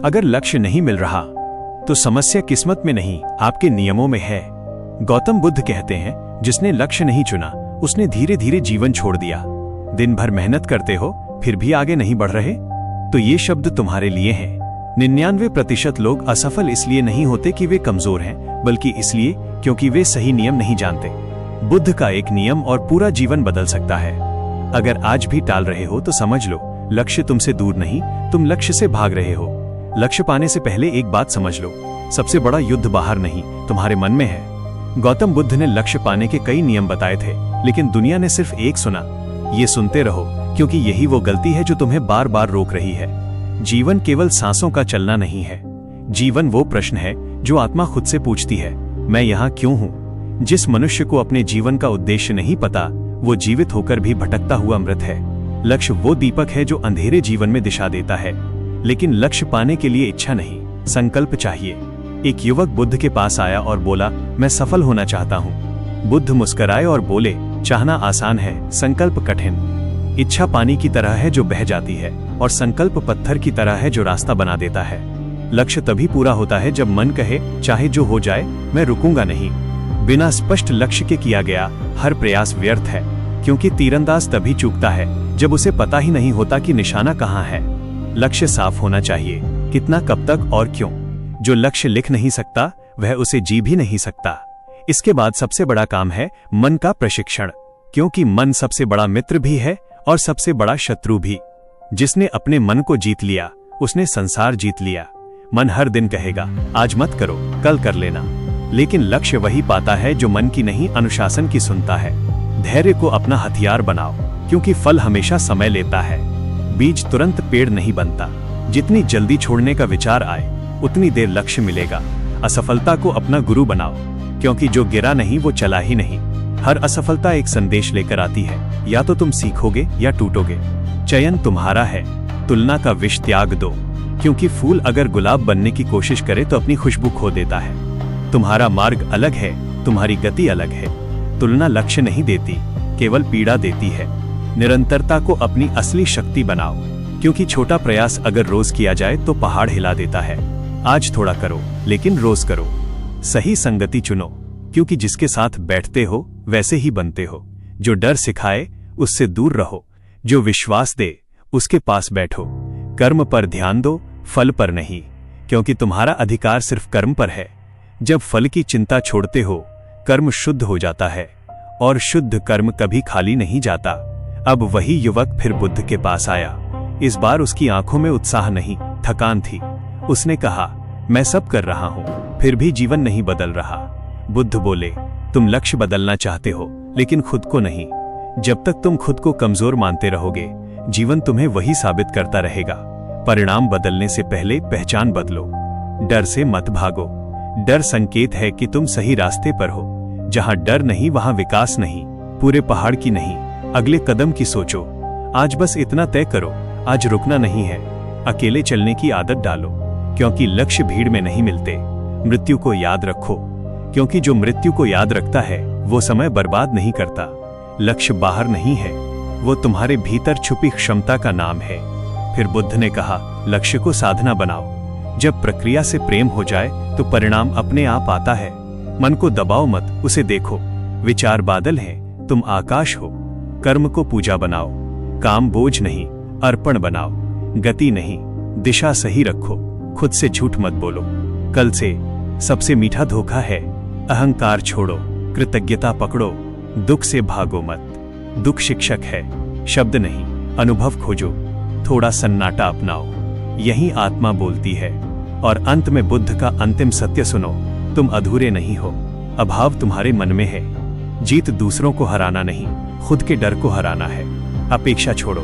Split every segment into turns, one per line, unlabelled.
अगर लक्ष्य नहीं मिल रहा तो समस्या किस्मत में नहीं, आपके नियमों में है। गौतम बुद्ध कहते हैं, जिसने लक्ष्य नहीं चुना उसने धीरे धीरे जीवन छोड़ दिया। दिन भर मेहनत करते हो फिर भी आगे नहीं बढ़ रहे, तो ये शब्द तुम्हारे लिए हैं। 99% लोग असफल इसलिए नहीं होते कि वे कमजोर हैं, बल्कि इसलिए क्योंकि वे सही नियम नहीं जानते। बुद्ध का एक नियम और पूरा जीवन बदल सकता है। अगर आज भी टाल रहे हो तो समझ लो, लक्ष्य तुमसे दूर नहीं, तुम लक्ष्य से भाग रहे हो। लक्ष्य पाने से पहले एक बात समझ लो, सबसे बड़ा युद्ध बाहर नहीं, तुम्हारे मन में है। गौतम बुद्ध ने लक्ष्य पाने के कई नियम बताए थे, लेकिन दुनिया ने सिर्फ एक सुना। ये सुनते रहो, क्योंकि यही वो गलती है जो तुम्हें बार बार रोक रही है। जीवन केवल सांसों का चलना नहीं है। जीवन वो प्रश्न है जो आत्मा खुद से पूछती है, मैं यहाँ क्यों हूँ? जिस मनुष्य को अपने जीवन का उद्देश्य नहीं पता, वो जीवित होकर भी भटकता हुआ मृत है। लक्ष्य वो दीपक है जो अंधेरे जीवन में दिशा देता है, लेकिन लक्ष्य पाने के लिए इच्छा नहीं, संकल्प चाहिए। एक युवक बुद्ध के पास आया और बोला, मैं सफल होना चाहता हूँ। बुद्ध मुस्कुराए और बोले, चाहना आसान है, संकल्प कठिन। इच्छा पानी की तरह है जो बह जाती है, और संकल्प पत्थर की तरह है जो रास्ता बना देता है। लक्ष्य तभी पूरा होता है जब मन कहे, चाहे जो हो जाए मैं रुकूंगा नहीं। बिना स्पष्ट लक्ष्य के किया गया हर प्रयास व्यर्थ है, क्योंकि तीरंदाज तभी चूकता है जब उसे पता ही नहीं होता कि निशाना कहाँ है। लक्ष्य साफ होना चाहिए, कितना, कब तक और क्यों। जो लक्ष्य लिख नहीं सकता वह उसे जी भी नहीं सकता। इसके बाद सबसे बड़ा काम है मन का प्रशिक्षण, क्योंकि मन सबसे बड़ा मित्र भी है और सबसे बड़ा शत्रु भी। जिसने अपने मन को जीत लिया उसने संसार जीत लिया। मन हर दिन कहेगा, आज मत करो, कल कर लेना, लेकिन लक्ष्य वही पाता है जो मन की नहीं, अनुशासन की सुनता है। धैर्य को अपना हथियार बनाओ, क्योंकि फल हमेशा समय लेता है। बीज तुरंत पेड़ नहीं बनता। जितनी जल्दी छोड़ने का विचार आए उतनी देर लक्ष्य मिलेगा। असफलता को अपना गुरु बनाओ, क्योंकि जो गिरा नहीं वो चला ही नहीं। हर असफलता एक संदेश लेकर आती है, या तो तुम सीखोगे या टूटोगे। चयन तुम्हारा है, तुलना का विष त्याग दो, क्योंकि फूल अगर गुलाब बनने की कोशिश करे तो अपनी खुशबू खो देता है। तुम्हारा मार्ग अलग है, तुम्हारी गति अलग है। तुलना लक्ष्य नहीं देती, केवल पीड़ा देती है। निरंतरता को अपनी असली शक्ति बनाओ, क्योंकि छोटा प्रयास अगर रोज किया जाए तो पहाड़ हिला देता है। आज थोड़ा करो, लेकिन रोज करो। सही संगति चुनो, क्योंकि जिसके साथ बैठते हो वैसे ही बनते हो। जो डर सिखाए उससे दूर रहो, जो विश्वास दे उसके पास बैठो। कर्म पर ध्यान दो, फल पर नहीं, क्योंकि तुम्हारा अधिकार सिर्फ कर्म पर है। जब फल की चिंता छोड़ते हो, कर्म शुद्ध हो जाता है, और शुद्ध कर्म कभी खाली नहीं जाता। अब वही युवक फिर बुद्ध के पास आया। इस बार उसकी आंखों में उत्साह नहीं, थकान थी। उसने कहा, मैं सब कर रहा हूं, फिर भी जीवन नहीं बदल रहा। बुद्ध बोले, तुम लक्ष्य बदलना चाहते हो, लेकिन खुद को नहीं। जब तक तुम खुद को कमजोर मानते रहोगे, जीवन तुम्हें वही साबित करता रहेगा। परिणाम बदलने से पहले पहचान बदलो। डर से मत भागो। डर संकेत है कि तुम सही रास्ते पर हो। जहां डर नहीं वहां विकास नहीं। पूरे पहाड़ की नहीं, अगले कदम की सोचो। आज बस इतना तय करो, आज रुकना नहीं है। अकेले चलने की आदत डालो, क्योंकि लक्ष्य भीड़ में नहीं मिलते। मृत्यु को याद रखो, क्योंकि जो मृत्यु को याद रखता है वो समय बर्बाद नहीं करता। लक्ष्य बाहर नहीं है, वो तुम्हारे भीतर छुपी क्षमता का नाम है। फिर बुद्ध ने कहा, लक्ष्य को साधना बनाओ। जब प्रक्रिया से प्रेम हो जाए तो परिणाम अपने आप आता है। मन को दबाओ मत, उसे देखो। विचार बादल हैं, तुम आकाश हो। कर्म को पूजा बनाओ, काम बोझ नहीं, अर्पण बनाओ। गति नहीं, दिशा सही रखो। खुद से झूठ मत बोलो। कल से सबसे मीठा धोखा है, अहंकार छोड़ो, कृतज्ञता पकड़ो। दुख से भागो मत, दुख शिक्षक है, शब्द नहीं। अनुभव खोजो, थोड़ा सन्नाटा अपनाओ, यही आत्मा बोलती है। और अंत में बुद्ध का अंतिम सत्य सुनो, तुम अधूरे नहीं हो। अभाव तुम्हारे मन में है। जीत दूसरों को हराना नहीं, खुद के डर को हराना है। अपेक्षा छोड़ो,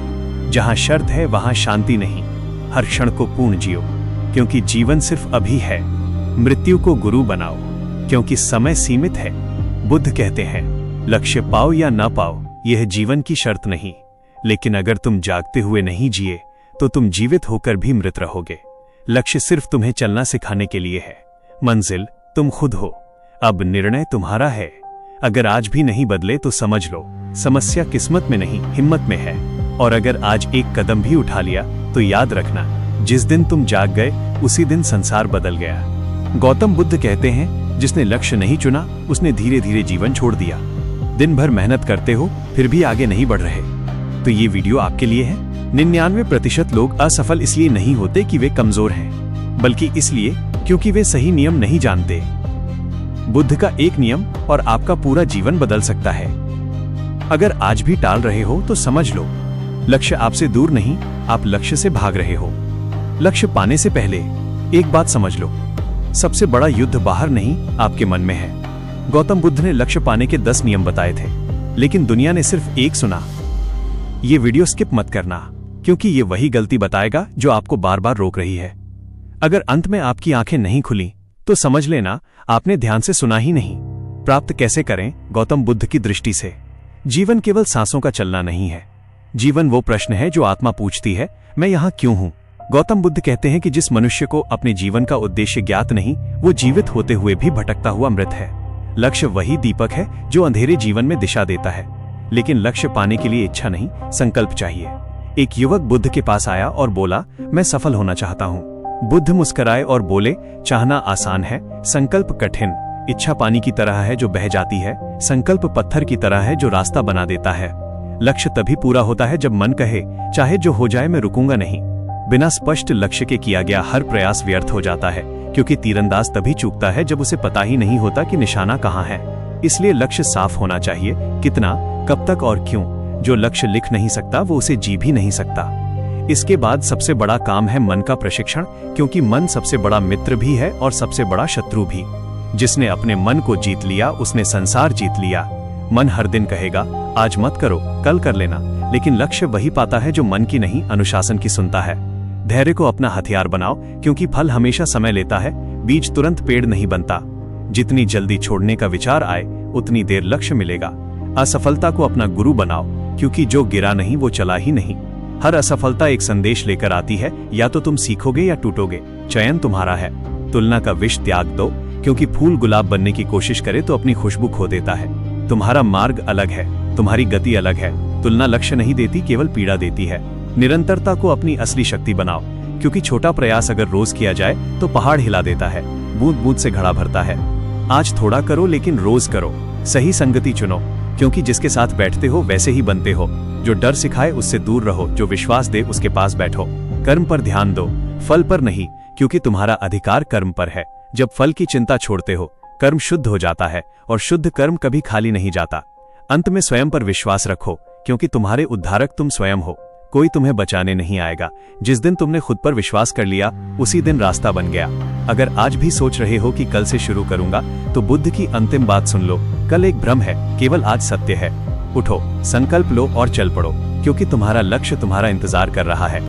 जहां शर्त है वहां शांति नहीं। हर क्षण को पूर्ण जियो, क्योंकि जीवन सिर्फ अभी है। मृत्यु को गुरु बनाओ, क्योंकि समय सीमित है। बुद्ध कहते हैं, लक्ष्य पाओ या ना पाओ यह जीवन की शर्त नहीं, लेकिन अगर तुम जागते हुए नहीं जिए तो तुम जीवित होकर भी मृत रहोगे। लक्ष्य सिर्फ तुम्हें चलना सिखाने के लिए है, मंजिल तुम खुद हो। अब निर्णय तुम्हारा है। अगर आज भी नहीं बदले तो समझ लो, समस्या किस्मत में नहीं हिम्मत में है। और अगर आज एक कदम भी उठा लिया तो याद रखना, जिस दिन तुम जाग गए उसी दिन संसार बदल गया। गौतम बुद्ध कहते हैं, जिसने लक्ष्य नहीं चुना उसने धीरे धीरे जीवन छोड़ दिया। दिन भर मेहनत करते हो फिर भी आगे नहीं बढ़ रहे, तो ये वीडियो आपके लिए है। 99% लोग असफल इसलिए नहीं होते कि वे कमजोर हैं, बल्कि इसलिए क्योंकि वे सही नियम नहीं जानते। बुद्ध का एक नियम और आपका पूरा जीवन बदल सकता है। अगर आज भी टाल रहे हो तो समझ लो, लक्ष्य आपसे दूर नहीं, आप लक्ष्य से भाग रहे हो। लक्ष्य पाने से पहले एक बात समझ लो, सबसे बड़ा युद्ध बाहर नहीं आपके मन में है। गौतम बुद्ध ने लक्ष्य पाने के 10 नियम बताए थे, लेकिन दुनिया ने सिर्फ एक सुना। ये वीडियो स्किप मत करना, क्योंकि ये वही गलती बताएगा जो आपको बार बार रोक रही है। अगर अंत में आपकी आंखें नहीं खुली तो समझ लेना आपने ध्यान से सुना ही नहीं। प्राप्त कैसे करें गौतम बुद्ध की दृष्टि से? जीवन केवल सांसों का चलना नहीं है। जीवन वो प्रश्न है जो आत्मा पूछती है, मैं यहाँ क्यों हूँ? गौतम बुद्ध कहते हैं कि जिस मनुष्य को अपने जीवन का उद्देश्य ज्ञात नहीं, वो जीवित होते हुए भी भटकता हुआ मृत है। लक्ष्य वही दीपक है जो अंधेरे जीवन में दिशा देता है, लेकिन लक्ष्य पाने के लिए इच्छा नहीं, संकल्प चाहिए। एक युवक बुद्ध के पास आया और बोला, मैं सफल होना चाहता हूँ। बुद्ध मुस्कुराए और बोले, चाहना आसान है, संकल्प कठिन। इच्छा पानी की तरह है जो बह जाती है, संकल्प पत्थर की तरह है जो रास्ता बना देता है। लक्ष्य तभी पूरा होता है जब मन कहे, चाहे जो हो जाए मैं रुकूंगा नहीं। बिना स्पष्ट लक्ष्य के किया गया हर प्रयास व्यर्थ हो जाता है, क्योंकि तीरंदाज तभी चूकता है जब उसे पता ही नहीं होता कि निशाना कहाँ है। इसलिए लक्ष्य साफ होना चाहिए, कितना, कब तक और क्यों। जो लक्ष्य लिख नहीं सकता वो उसे जी भी नहीं सकता। इसके बाद सबसे बड़ा काम है मन का प्रशिक्षण, क्योंकि मन सबसे बड़ा मित्र भी है और सबसे बड़ा शत्रु भी। जिसने अपने मन को जीत लिया उसने संसार जीत लिया। मन हर दिन कहेगा, आज मत करो, कल कर लेना, लेकिन लक्ष्य वही पाता है जो मन की नहीं, अनुशासन की सुनता है। धैर्य को अपना हथियार बनाओ, क्योंकि फल हमेशा समय लेता है, बीज तुरंत पेड़ नहीं बनता। जितनी जल्दी छोड़ने का विचार आए उतनी देर लक्ष्य मिलेगा। असफलता को अपना गुरु बनाओ, क्योंकि जो गिरा नहीं वो चला ही नहीं। हर असफलता एक संदेश लेकर आती है, या तो तुम सीखोगे या टूटोगे। चयन तुम्हारा है। तुलना का विष त्याग दो, क्योंकि फूल गुलाब बनने की कोशिश करे तो अपनी खुशबू खो देता है। तुम्हारा मार्ग अलग है, तुम्हारी गति अलग है। तुलना लक्ष्य नहीं देती, केवल पीड़ा देती है। निरंतरता को अपनी असली शक्ति बनाओ, क्योंकि छोटा प्रयास अगर रोज किया जाए तो पहाड़ हिला देता है, बूंद बूंद से घड़ा भरता है। आज थोड़ा करो लेकिन रोज करो। सही संगति चुनो, क्योंकि जिसके साथ बैठते हो वैसे ही बनते हो। जो डर सिखाए उससे दूर रहो, जो विश्वास दे उसके पास बैठो। कर्म पर ध्यान दो, फल पर नहीं, क्योंकि तुम्हारा अधिकार कर्म पर है। जब फल की चिंता छोड़ते हो, कर्म शुद्ध हो जाता है, और शुद्ध कर्म कभी खाली नहीं जाता। अंत में स्वयं पर विश्वास रखो, क्योंकि तुम्हारे उद्धारक तुम स्वयं हो। कोई तुम्हें बचाने नहीं आएगा। जिस दिन तुमने खुद पर विश्वास कर लिया उसी दिन रास्ता बन गया। अगर आज भी सोच रहे हो कि कल से शुरू करूंगा, तो बुद्ध की अंतिम बात सुन लो, कल एक भ्रम है, केवल आज सत्य है। उठो, संकल्प लो और चल पड़ो, क्योंकि तुम्हारा लक्ष्य तुम्हारा इंतजार कर रहा है।